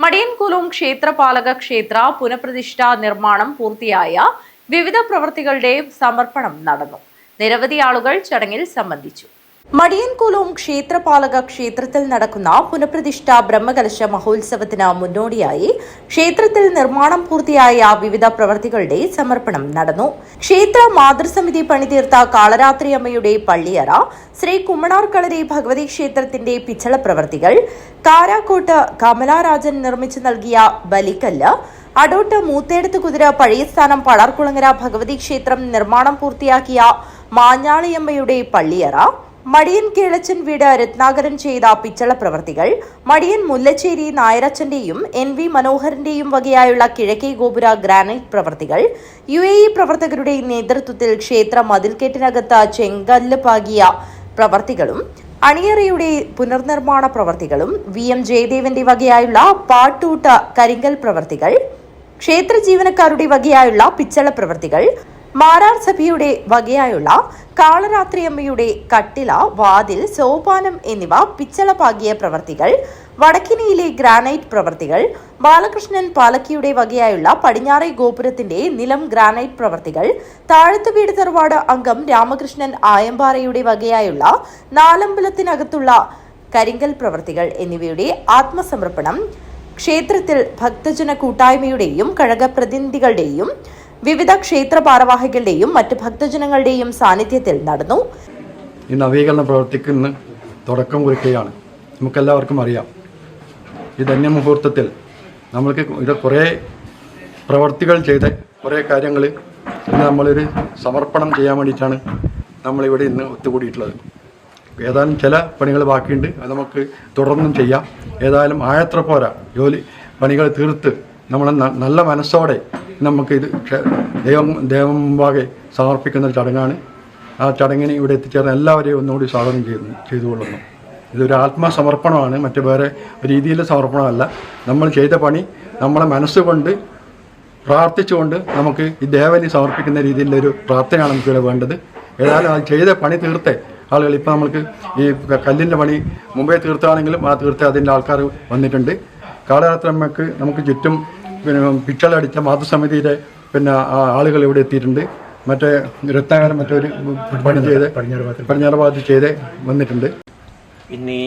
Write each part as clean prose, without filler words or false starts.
മടിയൻകുലം ക്ഷേത്രപാലക ക്ഷേത്ര പുനഃപ്രതിഷ്ഠാ നിർമ്മാണം പൂർത്തിയായ വിവിധ പ്രവൃത്തികളുടെ സമർപ്പണം നടന്നു. നിരവധി ആളുകൾ ചടങ്ങിൽ സംബന്ധിച്ചു. മടിയൻകുലം ക്ഷേത്രപാലക ക്ഷേത്രത്തിൽ നടക്കുന്ന പുനഃപ്രതിഷ്ഠാ ബ്രഹ്മകലശ മഹോത്സവത്തിന് മുന്നോടിയായി ക്ഷേത്രത്തിൽ നിർമ്മാണം പൂർത്തിയായ വിവിധ പ്രവൃത്തികളുടെ സമർപ്പണം നടന്നു. ക്ഷേത്ര മാതൃസമിതി പണിതീർത്ത കാളരാത്രി അമ്മയുടെ പള്ളിയറ, ശ്രീ കുമ്മണാർക്കളരി ഭഗവതി ക്ഷേത്രത്തിന്റെ പിച്ചള പ്രവൃത്തികൾ, കാരാക്കോട്ട് കമലാരാജൻ നിർമ്മിച്ചു നൽകിയ ബലിക്കല്ല്, അടോട്ട് മൂത്തേടത്ത് കുതിര പഴയ സ്ഥാനം പടാർകുളങ്ങര ഭഗവതി ക്ഷേത്രം നിർമ്മാണം പൂർത്തിയാക്കിയ മാഞ്ഞാളിയമ്മയുടെ പള്ളിയറ, മടിയൻ കേളച്ചൻ വീട് രത്നാകരൻ ചെയ്ത പിച്ചള പ്രവൃത്തികൾ, മടിയൻ മുല്ലച്ചേരി നായരച്ചന്റെയും NV മനോഹരന്റെയും വകയായുള്ള കിഴക്കേ ഗോപുര ഗ്രാനൈറ്റ് പ്രവൃത്തികൾ, UAE പ്രവർത്തകരുടെ നേതൃത്വത്തിൽ ക്ഷേത്ര മതിൽക്കെട്ടിനകത്ത് ചെങ്കല്ല് പാകിയ പ്രവൃത്തികളും, അണിയറയുടെ പുനർനിർമ്മാണ പ്രവൃത്തികളും, VM ജയദേവന്റെ വകയായുള്ള പാട്ടൂട്ട കരിങ്കൽ പ്രവൃത്തികൾ, ക്ഷേത്ര ജീവനക്കാരുടെ വകയായുള്ള പിച്ചള പ്രവൃത്തികൾ, മാരാർ സഭയുടെ വകയായുള്ള കാളരാത്രി അമ്മയുടെ കട്ടില, വാതിൽ, സോപാനം എന്നിവ പിച്ചള പാകിയ പ്രവൃത്തികൾ, വടക്കിനിയിലെ ഗ്രാനൈറ്റ് പ്രവൃത്തികൾ, ബാലകൃഷ്ണൻ പാലക്കിയുടെ വകയായുള്ള പടിഞ്ഞാറേ ഗോപുരത്തിന്റെ നിലം ഗ്രാനൈറ്റ് പ്രവൃത്തികൾ, താഴത്തുവീട് തറവാട് അംഗം രാമകൃഷ്ണൻ ആയമ്പാറയുടെ വകയായുള്ള നാലമ്പലത്തിനകത്തുള്ള കരിങ്കൽ പ്രവൃത്തികൾ എന്നിവയുടെ ആത്മസമർപ്പണം ക്ഷേത്രത്തിൽ ഭക്തജന കൂട്ടായ്മയുടെയും കഴക പ്രതിനിധികളുടെയും വിവിധ ക്ഷേത്ര ഭാരവാഹികളുടെയും മറ്റ് ഭക്തജനങ്ങളുടെയും സാന്നിധ്യത്തിൽ നടന്നു. ഈ നവീകരണ പ്രവൃത്തിക്ക് ഇന്ന് തുടക്കം കുറിക്കുകയാണ്. നമുക്കെല്ലാവർക്കും അറിയാം, ഈ ധന്യമുഹൂർത്തത്തിൽ നമ്മൾക്ക് ഇത് കുറേ പ്രവൃത്തികൾ ചെയ്ത് കുറേ കാര്യങ്ങൾ ഇന്ന് നമ്മളൊരു സമർപ്പണം ചെയ്യാൻ വേണ്ടിയിട്ടാണ് നമ്മളിവിടെ ഇന്ന് ഒത്തുകൂടിയിട്ടുള്ളത്. ഏതായാലും ചില പണികൾ ബാക്കിയുണ്ട്, അത് നമുക്ക് തുടർന്നും ചെയ്യാം. ഏതായാലും ആയത്ര പോരാ, ജോലി പണികൾ തീർത്ത് നമ്മൾ നല്ല മനസ്സോടെ നമുക്കിത് ദൈവം മുമ്പാകെ സമർപ്പിക്കുന്ന ഒരു ചടങ്ങാണ്. ആ ചടങ്ങിന് ഇവിടെ എത്തിച്ചേർന്ന എല്ലാവരെയും ഒന്നുകൂടി സ്വാഗതം ചെയ്തുകൊള്ളുന്നു. ഇതൊരു ആത്മസമർപ്പണമാണ്, മറ്റു വേറെ രീതിയിലെ സമർപ്പണമല്ല. നമ്മൾ ചെയ്ത പണി നമ്മളെ മനസ്സുകൊണ്ട് പ്രാർത്ഥിച്ചുകൊണ്ട് നമുക്ക് ഈ ദേവന് സമർപ്പിക്കുന്ന രീതിയിലൊരു പ്രാർത്ഥനയാണ് നമുക്കിവിടെ വേണ്ടത്. ഏതായാലും അത് ചെയ്ത പണി തീർത്തേ ആളുകൾ, ഇപ്പോൾ നമ്മൾക്ക് ഈ കല്ലിൻ്റെ പണി മുമ്പേ തീർത്താണെങ്കിലും ആ തീർത്ത അതിൻ്റെ ആൾക്കാർ വന്നിട്ടുണ്ട്. കാളരാത്രമ്മക്ക് നമുക്ക് ചുറ്റും പിച്ചളടിച്ച മാതൃസമിതിയിലെ ആളുകൾ ഇവിടെ എത്തിയിട്ടുണ്ട്. മറ്റേ രത്നാകരൻ മറ്റൊരു പണി ചെയ്ത് പടിഞ്ഞാറ് ഭാഗത്ത് ചെയ്ത് വന്നിട്ടുണ്ട്. ഇനി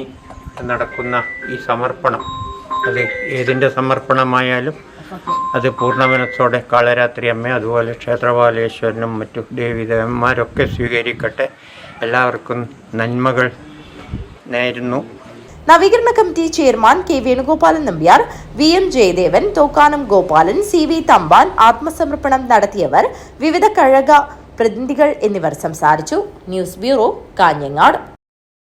നടക്കുന്ന ഈ സമർപ്പണം, അത് ഏതിൻ്റെ സമർപ്പണമായാലും അത് പൂർണ്ണമനസ്സോടെ കാളരാത്രി അമ്മ, അതുപോലെ ക്ഷേത്രപാലേശ്വരനും മറ്റു ദേവീദേവന്മാരൊക്കെ സ്വീകരിക്കട്ടെ. എല്ലാവർക്കും നന്മകൾ നേരുന്നു. നവീകരണ committee chairman K. Venugopalan Nambiar, VM Jayadevan, Thokkanam Gopalan, CV Thampan, ആത്മസമർപ്പണം നടത്തിയവർ, വിവിധ കഴക പ്രതിനിധികൾ എന്നിവർ സംസാരിച്ചു. News bureau, Kanhangad.